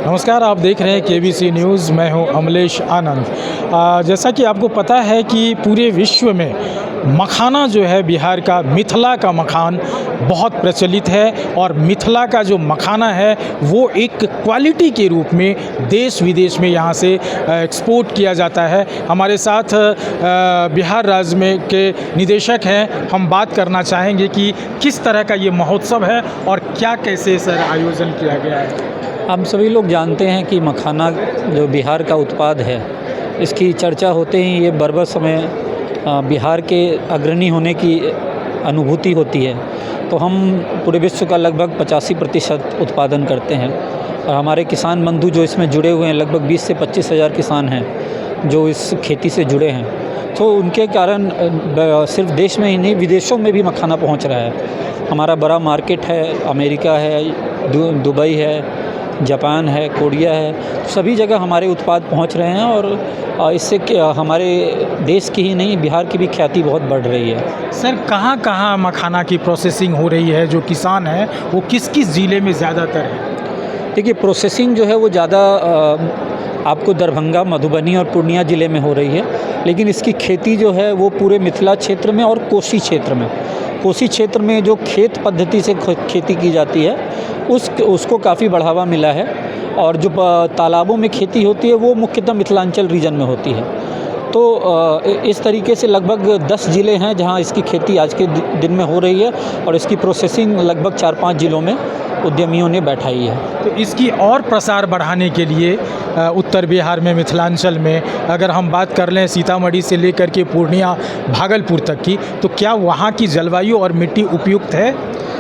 नमस्कार, आप देख रहे हैं केबीसी न्यूज़। मैं हूं अमलेश आनंद। जैसा कि आपको पता है कि पूरे विश्व में मखाना जो है बिहार का, मिथिला का मखान बहुत प्रचलित है और मिथिला का जो मखाना है वो एक क्वालिटी के रूप में देश विदेश में यहाँ से एक्सपोर्ट किया जाता है। हमारे साथ बिहार राज्य में के निदेशक हैं। हम बात करना चाहेंगे कि किस तरह का ये महोत्सव है और क्या कैसे सर आयोजन किया गया है। हम सभी लोग जानते हैं कि मखाना जो बिहार का उत्पाद है, इसकी चर्चा होते ही ये बरबस में बिहार के अग्रणी होने की अनुभूति होती है। तो हम पूरे विश्व का लगभग 85% उत्पादन करते हैं और हमारे किसान बंधु जो इसमें जुड़े हुए हैं, लगभग 20 से 25 हज़ार किसान हैं जो इस खेती से जुड़े हैं। तो उनके कारण सिर्फ देश में ही नहीं, विदेशों में भी मखाना पहुंच रहा है। हमारा बड़ा मार्केट है, अमेरिका है, दुबई है, जापान है, कोरिया है, सभी जगह हमारे उत्पाद पहुंच रहे हैं और इससे हमारे देश की ही नहीं, बिहार की भी ख्याति बहुत बढ़ रही है। सर, कहाँ कहाँ मखाना की प्रोसेसिंग हो रही है? जो किसान हैं वो किस किस ज़िले में ज़्यादातर है? देखिए, प्रोसेसिंग जो है वो ज़्यादा आपको दरभंगा, मधुबनी और पूर्णिया ज़िले में हो रही है, लेकिन इसकी खेती जो है वो पूरे मिथिला क्षेत्र में और कोसी क्षेत्र में जो खेत पद्धति से खेती की जाती है उसको काफ़ी बढ़ावा मिला है। और जो तालाबों में खेती होती है वो मुख्यतः मिथिलांचल रीजन में होती है। तो इस तरीके से लगभग 10 ज़िले हैं जहां इसकी खेती आज के दिन में हो रही है और इसकी प्रोसेसिंग लगभग 4-5 ज़िलों में उद्यमियों ने बैठाई है। तो इसकी और प्रसार बढ़ाने के लिए उत्तर बिहार में, मिथिलांचल में अगर हम बात कर लें सीतामढ़ी से लेकर के पूर्णिया, भागलपुर तक की, तो क्या वहाँ की जलवायु और मिट्टी उपयुक्त है?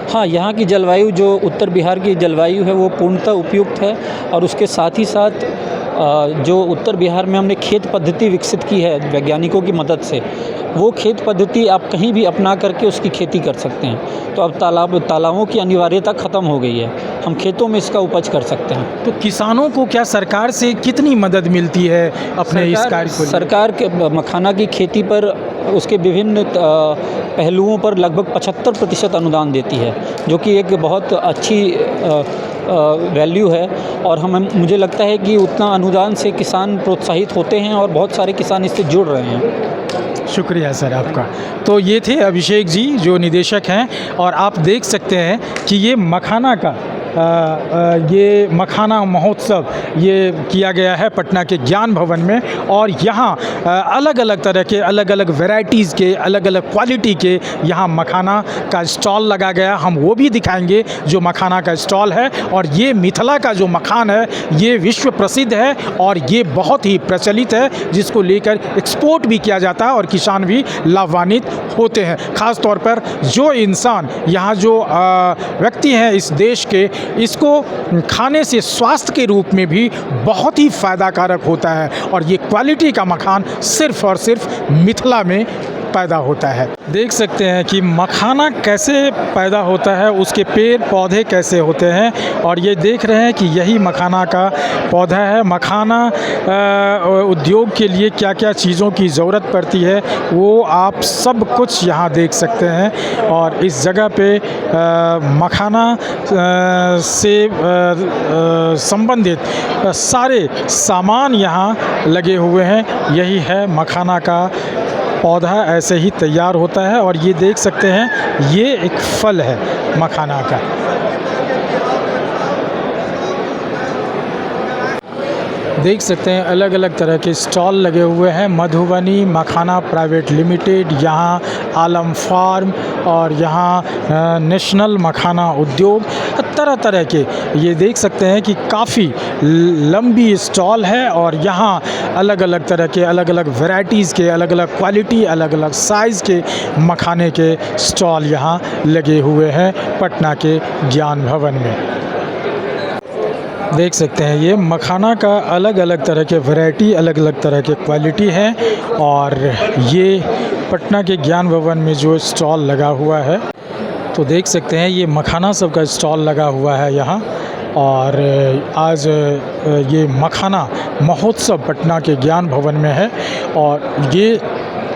हाँ, यहाँ की जलवायु, जो उत्तर बिहार की जलवायु है वो पूर्णतः उपयुक्त है। और उसके साथ ही साथ जो उत्तर बिहार में हमने खेत पद्धति विकसित की है वैज्ञानिकों की मदद से, वो खेत पद्धति आप कहीं भी अपना करके उसकी खेती कर सकते हैं। तो अब तालाबों की अनिवार्यता ख़त्म हो गई है, हम खेतों में इसका उपज कर सकते हैं। तो किसानों को क्या सरकार से कितनी मदद मिलती है अपने इस कार्य को? सरकार के मखाना की खेती पर उसके विभिन्न पहलुओं पर लगभग 75% अनुदान देती है, जो कि एक बहुत अच्छी वैल्यू है। और मुझे लगता है कि उतना अनुदान से किसान प्रोत्साहित होते हैं और बहुत सारे किसान इससे जुड़ रहे हैं। शुक्रिया सर आपका। तो ये थे अभिषेक जी जो निदेशक हैं, और आप देख सकते हैं कि ये मखाना का ये मखाना महोत्सव ये किया गया है पटना के ज्ञान भवन में। और यहाँ अलग अलग तरह के, अलग अलग वैरायटीज़ के, अलग अलग क्वालिटी के यहाँ मखाना का स्टॉल लगा गया। हम वो भी दिखाएंगे जो मखाना का स्टॉल है। और ये मिथिला का जो मखान है ये विश्व प्रसिद्ध है और ये बहुत ही प्रचलित है, जिसको लेकर एक्सपोर्ट भी किया जाता है और किसान भी लाभान्वित होते हैं। ख़ास तौर पर जो इंसान यहाँ जो व्यक्ति हैं इस देश के, इसको खाने से स्वास्थ्य के रूप में भी बहुत ही फ़ायदा कारक होता है। और ये क्वालिटी का मखान सिर्फ़ और सिर्फ मिथिला में पैदा होता है। देख सकते हैं कि मखाना कैसे पैदा होता है, उसके पेड़ पौधे कैसे होते हैं। और ये देख रहे हैं कि यही मखाना का पौधा है। मखाना उद्योग के लिए क्या क्या चीज़ों की ज़रूरत पड़ती है वो आप सब कुछ यहाँ देख सकते हैं। और इस जगह पे मखाना से संबंधित सारे सामान यहाँ लगे हुए हैं। यही है मखाना का पौधा, ऐसे ही तैयार होता है। और ये देख सकते हैं ये एक फल है मखाना का। देख सकते हैं अलग अलग तरह के स्टॉल लगे हुए हैं। मधुबनी मखाना प्राइवेट लिमिटेड, यहाँ आलम फार्म और यहाँ नेशनल मखाना उद्योग, तरह तरह के ये देख सकते हैं कि काफ़ी लंबी स्टॉल है। और यहाँ अलग अलग तरह के, अलग अलग वैरायटीज़ के, अलग अलग क्वालिटी, अलग अलग साइज़ के मखाने के स्टॉल यहाँ लगे हुए हैं पटना के ज्ञान भवन में। देख सकते हैं ये मखाना का अलग अलग तरह के वैरायटी, अलग अलग तरह के क्वालिटी है। और ये पटना के ज्ञान भवन में जो स्टॉल लगा हुआ है, तो देख सकते हैं ये मखाना सब का स्टॉल लगा हुआ है यहाँ। और आज ये मखाना महोत्सव पटना के ज्ञान भवन में है और ये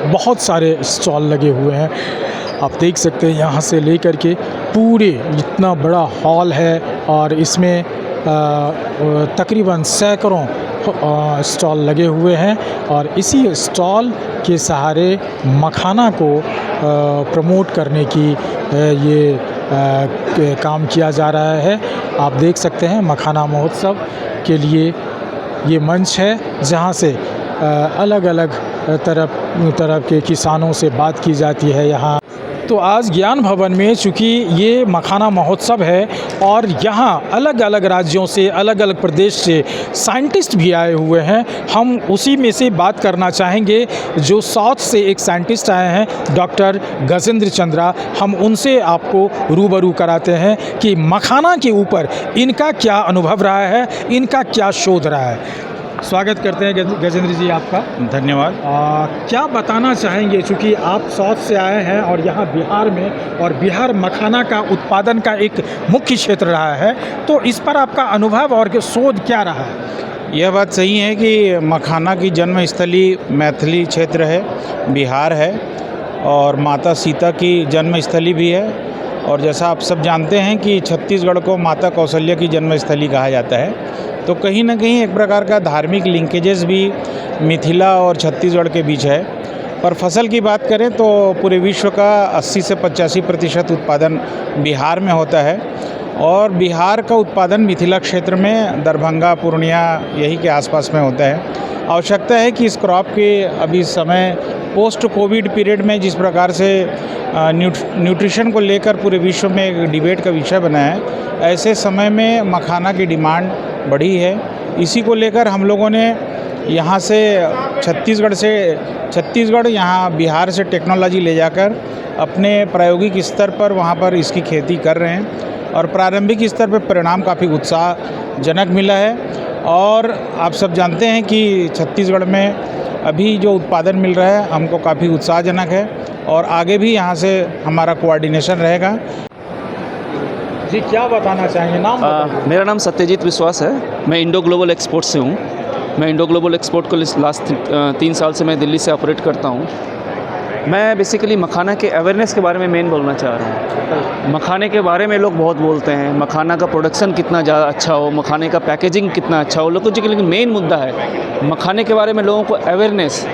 बहुत सारे स्टॉल लगे हुए हैं। आप देख सकते हैं यहाँ से लेकर के पूरे इतना बड़ा हॉल है और इसमें तकरीबन सैकड़ों स्टॉल लगे हुए हैं और इसी स्टॉल के सहारे मखाना को प्रमोट करने की ये काम किया जा रहा है। आप देख सकते हैं मखाना महोत्सव के लिए ये मंच है जहाँ से अलग अलग तरफ के किसानों से बात की जाती है यहाँ। तो आज ज्ञान भवन में चूँकि ये मखाना महोत्सव है और यहाँ अलग अलग राज्यों से अलग अलग प्रदेश से साइंटिस्ट भी आए हुए हैं, हम उसी में से बात करना चाहेंगे। जो साउथ से एक साइंटिस्ट आए हैं डॉक्टर गजेंद्र चंद्रा, हम उनसे आपको रूबरू कराते हैं कि मखाना के ऊपर इनका क्या अनुभव रहा है, इनका क्या शोध रहा है। स्वागत करते हैं गजेंद्र जी आपका। धन्यवाद। क्या बताना चाहेंगे, चूँकि आप साउथ से आए हैं और यहाँ बिहार में, और बिहार मखाना का उत्पादन का एक मुख्य क्षेत्र रहा है, तो इस पर आपका अनुभव और शोध क्या रहा है? यह बात सही है कि मखाना की जन्मस्थली मैथिली क्षेत्र है, बिहार है, और माता सीता की जन्मस्थली भी है। और जैसा आप सब जानते हैं कि छत्तीसगढ़ को माता कौशल्या की जन्मस्थली कहा जाता है, तो कहीं ना कहीं एक प्रकार का धार्मिक लिंकेजेस भी मिथिला और छत्तीसगढ़ के बीच है। पर फसल की बात करें तो पूरे विश्व का 80 से 85% उत्पादन बिहार में होता है, और बिहार का उत्पादन मिथिला क्षेत्र में दरभंगा, पूर्णिया यही के आसपास में होता है। आवश्यकता है कि इस क्रॉप के अभी समय पोस्ट कोविड पीरियड में जिस प्रकार से न्यूट्रिशन को लेकर पूरे विश्व में एक डिबेट का विषय बना है, ऐसे समय में मखाना की डिमांड बढ़ी है। इसी को लेकर हम लोगों ने यहाँ से छत्तीसगढ़ यहाँ बिहार से टेक्नोलॉजी ले जाकर अपने प्रायोगिक स्तर पर वहाँ पर इसकी खेती कर रहे हैं, और प्रारंभिक स्तर पर परिणाम काफ़ी उत्साहजनक मिला है। और आप सब जानते हैं कि छत्तीसगढ़ में अभी जो उत्पादन मिल रहा है हमको काफ़ी उत्साहजनक है, और आगे भी यहाँ से हमारा कोऑर्डिनेशन रहेगा। जी क्या बताना चाहेंगे, नाम बताइए। मेरा नाम सत्यजीत विश्वास है, मैं इंडो ग्लोबल एक्सपोर्ट से हूँ। मैं इंडो ग्लोबल एक्सपोर्ट को लास्ट 3 साल से मैं दिल्ली से ऑपरेट करता हूँ। मैं बेसिकली मखाना के अवेयरनेस के बारे में मेन बोलना चाह रहा हूँ। मखाने के बारे में लोग बहुत बोलते हैं, मखाना का प्रोडक्शन कितना ज़्यादा अच्छा हो, मखाने का पैकेजिंग कितना अच्छा हो, लोगों को, लेकिन मेन मुद्दा है मखाने के बारे में लोगों को अवेयरनेस।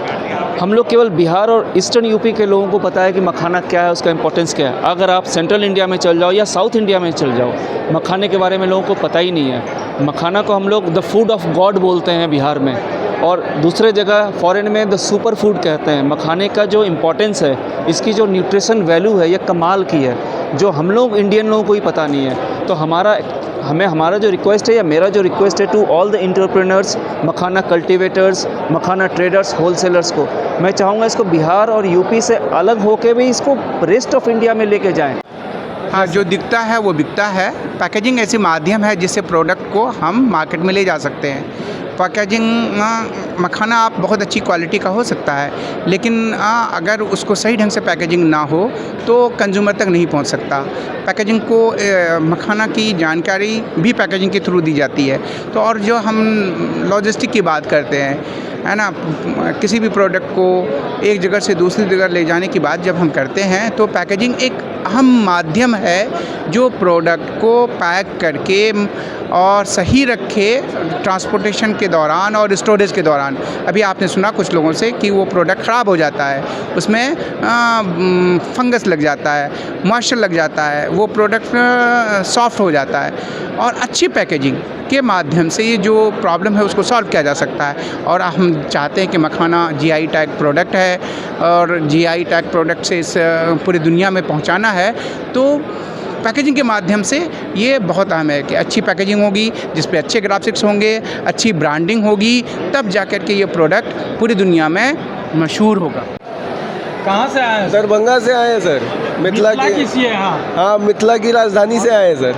हम लोग केवल बिहार और ईस्टर्न यूपी के लोगों को पता है कि मखाना क्या है, उसका इंपॉर्टेंस क्या है। अगर आप सेंट्रल इंडिया में चल जाओ या साउथ इंडिया में चल जाओ, मखाने के बारे में लोगों को पता ही नहीं है। मखाना को हम लोग द फूड ऑफ गॉड बोलते हैं बिहार में, और दूसरे जगह फॉरेन में द सुपर फूड कहते हैं। मखाने का जो इम्पोर्टेंस है, इसकी जो न्यूट्रिशन वैल्यू है, ये कमाल की है, जो हम लोग इंडियन लोगों को ही पता नहीं है। तो हमारा जो रिक्वेस्ट है, या मेरा जो रिक्वेस्ट है to all the entrepreneurs, makhana cultivators, makhana traders, wholesalers को, मैं चाहूँगा इसको बिहार और यूपी से अलग होकर भी इसको रेस्ट ऑफ इंडिया में लेके जाएं। हाँ, जो दिखता है वो बिकता है। पैकेजिंग ऐसी माध्यम है जिससे प्रोडक्ट को हम मार्केट में ले जा सकते हैं। पैकेजिंग मखाना आप बहुत अच्छी क्वालिटी का हो सकता है, लेकिन अगर उसको सही ढंग से पैकेजिंग ना हो तो कंज्यूमर तक नहीं पहुंच सकता। पैकेजिंग को मखाना की जानकारी भी पैकेजिंग के थ्रू दी जाती है। तो और जो हम लॉजिस्टिक की बात करते हैं, है ना, किसी भी प्रोडक्ट को एक जगह से दूसरी जगह ले जाने की बात जब हम करते हैं, तो पैकेजिंग एक अहम माध्यम है जो प्रोडक्ट को पैक करके और सही रखे ट्रांसपोर्टेशन के दौरान और स्टोरेज के दौरान। अभी आपने सुना कुछ लोगों से कि वो प्रोडक्ट ख़राब हो जाता है, उसमें फंगस लग जाता है, मॉइस्चर लग जाता है, वो प्रोडक्ट सॉफ्ट हो जाता है। और अच्छी पैकेजिंग के माध्यम से ये जो प्रॉब्लम है उसको सॉल्व किया जा सकता है। और हम चाहते हैं कि मखाना GI टैग प्रोडक्ट है, और GI टैग प्रोडक्ट से इस पूरी दुनिया में पहुंचाना है। तो पैकेजिंग के माध्यम से ये बहुत अहम है कि अच्छी पैकेजिंग होगी, जिस पे अच्छे ग्राफिक्स होंगे, अच्छी ब्रांडिंग होगी, तब जाकर के ये प्रोडक्ट पूरी दुनिया में मशहूर होगा। कहाँ से आए हैं? दरभंगा से आए हैं सर। मिथिला की छियै अहाँ? हाँ, मिथिला की राजधानी से आए हैं सर।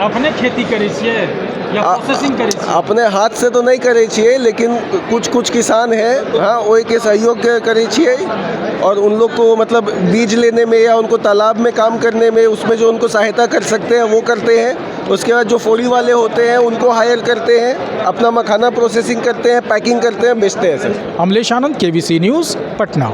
अपने खेती करै छियै या प्रोसेसिंग करै छियै? अपने हाथ से तो नहीं करे छिए, लेकिन कुछ किसान हैं, हाँ, ओई के सहयोग करे छिए, और उन लोग को मतलब बीज लेने में या उनको तालाब में काम करने में, उसमें जो उनको सहायता कर सकते हैं वो करते हैं। उसके बाद जो फोड़ी वाले होते हैं उनको हायर करते हैं, अपना मखाना प्रोसेसिंग करते हैं, पैकिंग करते हैं, बेचते हैं सर। अमलेश आनंद, KBC न्यूज़, पटना।